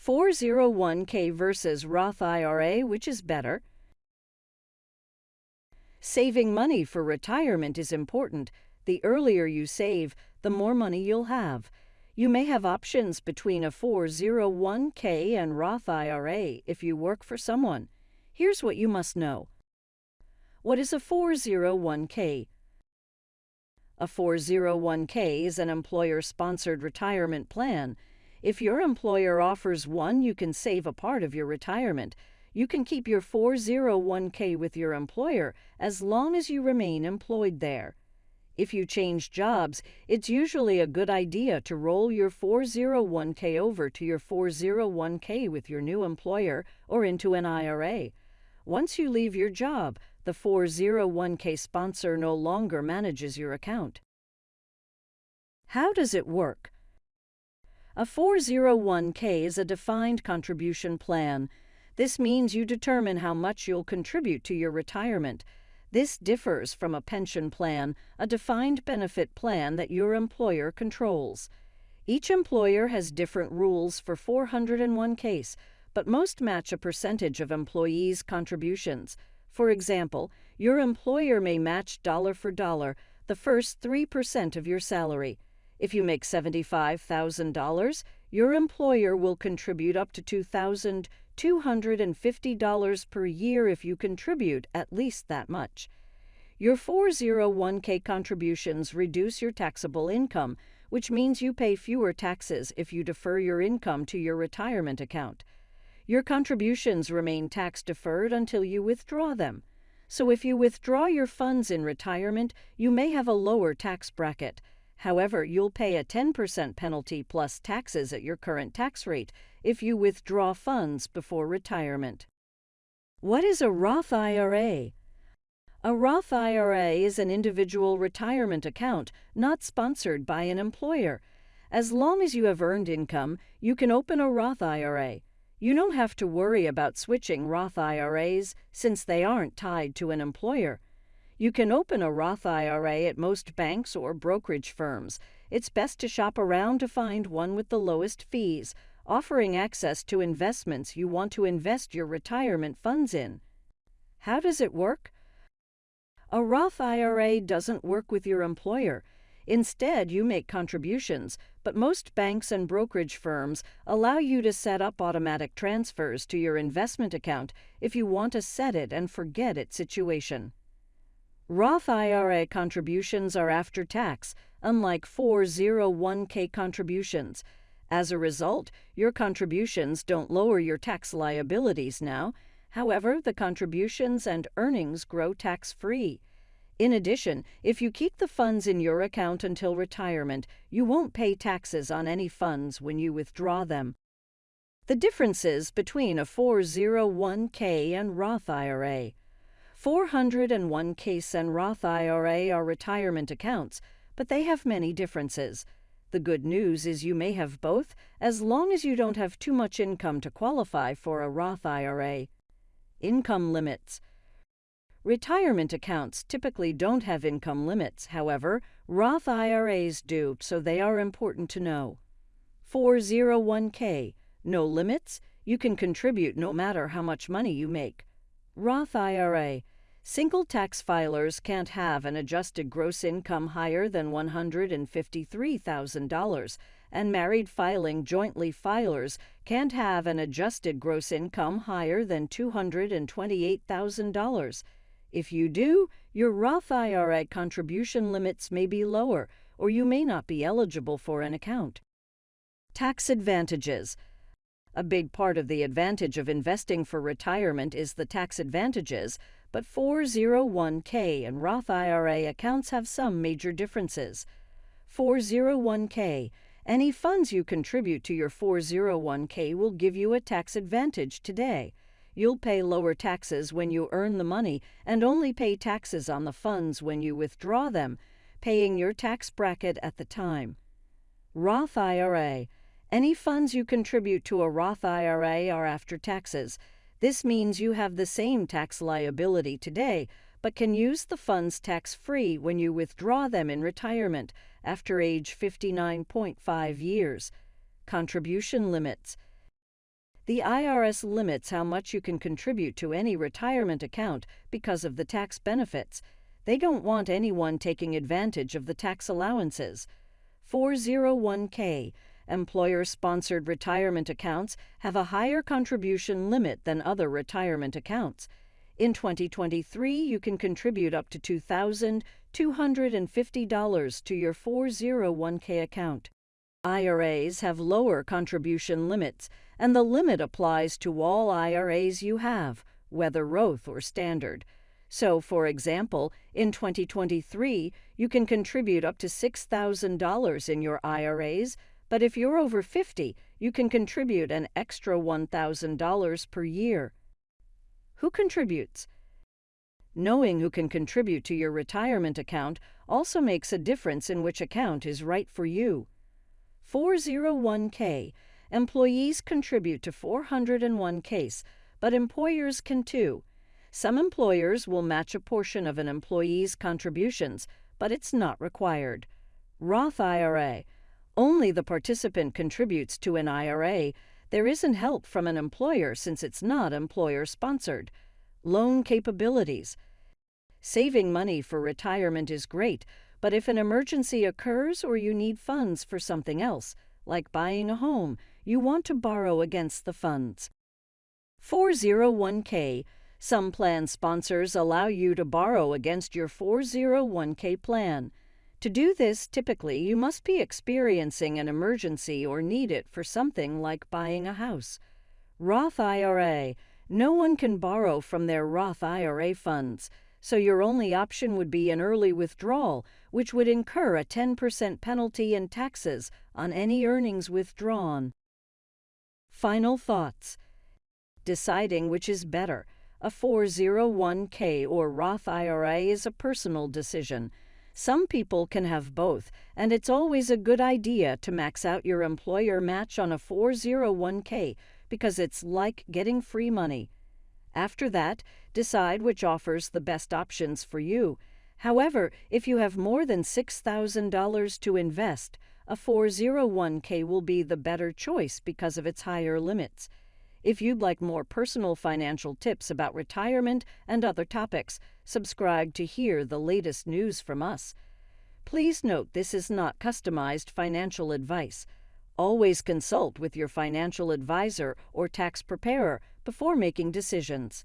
401k versus Roth IRA, which is better? Saving money for retirement is important. The earlier you save, the more money you'll have. You may have options between a 401k and Roth IRA if you work for someone. Here's what you must know. What is a 401k? A 401k is an employer-sponsored retirement plan. If your employer offers one, you can save a part of your retirement. You can keep your 401k with your employer as long as you remain employed there. If you change jobs, it's usually a good idea to roll your 401k over to your 401k with your new employer or into an IRA. Once you leave your job, the 401k sponsor no longer manages your account. How does it work? A 401k is a defined contribution plan. This means you determine how much you'll contribute to your retirement. This differs from a pension plan, a defined benefit plan that your employer controls. Each employer has different rules for 401ks, but most match a percentage of employees' contributions. For example, your employer may match dollar for dollar the first 3% of your salary. If you make $75,000, your employer will contribute up to $2,250 per year if you contribute at least that much. Your 401k contributions reduce your taxable income, which means you pay fewer taxes if you defer your income to your retirement account. Your contributions remain tax-deferred until you withdraw them. So if you withdraw your funds in retirement, you may have a lower tax bracket. However, you'll pay a 10% penalty plus taxes at your current tax rate if you withdraw funds before retirement. What is a Roth IRA? A Roth IRA is an individual retirement account not sponsored by an employer. As long as you have earned income, you can open a Roth IRA. You don't have to worry about switching Roth IRAs since they aren't tied to an employer. You can open a Roth IRA at most banks or brokerage firms. It's best to shop around to find one with the lowest fees, offering access to investments you want to invest your retirement funds in. How does it work? A Roth IRA doesn't work with your employer. Instead, you make contributions, but most banks and brokerage firms allow you to set up automatic transfers to your investment account if you want a set-it-and-forget-it situation. Roth IRA contributions are after tax, unlike 401k contributions. As a result, your contributions don't lower your tax liabilities now. However, the contributions and earnings grow tax-free. In addition, if you keep the funds in your account until retirement, you won't pay taxes on any funds when you withdraw them. The differences between a 401k and Roth IRA. 401ks and Roth IRA are retirement accounts, but they have many differences. The good news is you may have both, as long as you don't have too much income to qualify for a Roth IRA. Income limits. Retirement accounts typically don't have income limits. However, Roth IRAs do, so they are important to know. 401k. No limits. You can contribute no matter how much money you make. Roth IRA. Single tax filers can't have an adjusted gross income higher than $153,000, and married filing jointly filers can't have an adjusted gross income higher than $228,000. If you do, your Roth IRA contribution limits may be lower, or you may not be eligible for an account. Tax advantages. A big part of the advantage of investing for retirement is the tax advantages, but 401k and Roth IRA accounts have some major differences. 401k. Any funds you contribute to your 401k will give you a tax advantage today. You'll pay lower taxes when you earn the money and only pay taxes on the funds when you withdraw them, paying your tax bracket at the time. Roth IRA. Any funds you contribute to a Roth IRA are after taxes. This means you have the same tax liability today, but can use the funds tax-free when you withdraw them in retirement after age 59.5 years. Contribution limits. The IRS limits how much you can contribute to any retirement account because of the tax benefits. They don't want anyone taking advantage of the tax allowances. 401k, employer-sponsored retirement accounts, have a higher contribution limit than other retirement accounts. In 2023, you can contribute up to $2,250 to your 401k account. IRAs have lower contribution limits, and the limit applies to all IRAs you have, whether Roth or standard. So, for example, in 2023, you can contribute up to $6,000 in your IRAs, but if you're over 50, you can contribute an extra $1,000 per year. Who contributes? Knowing who can contribute to your retirement account also makes a difference in which account is right for you. 401k. Employees contribute to 401ks, but employers can too. Some employers will match a portion of an employee's contributions, but it's not required. Roth IRA. Only the participant contributes to an IRA. There isn't help from an employer since it's not employer-sponsored. Loan capabilities. Saving money for retirement is great, but if an emergency occurs or you need funds for something else, like buying a home, you want to borrow against the funds. 401k. Some plan sponsors allow you to borrow against your 401k plan. To do this, typically, you must be experiencing an emergency or need it for something like buying a house. Roth IRA. No one can borrow from their Roth IRA funds, so your only option would be an early withdrawal, which would incur a 10% penalty and taxes on any earnings withdrawn. Final thoughts. Deciding which is better, a 401k or Roth IRA, is a personal decision. Some people can have both, and it's always a good idea to max out your employer match on a 401k because it's like getting free money. After that, decide which offers the best options for you. However, if you have more than $6,000 to invest, a 401k will be the better choice because of its higher limits. If you'd like more personal financial tips about retirement and other topics, subscribe to hear the latest news from us. Please note this is not customized financial advice. Always consult with your financial advisor or tax preparer before making decisions.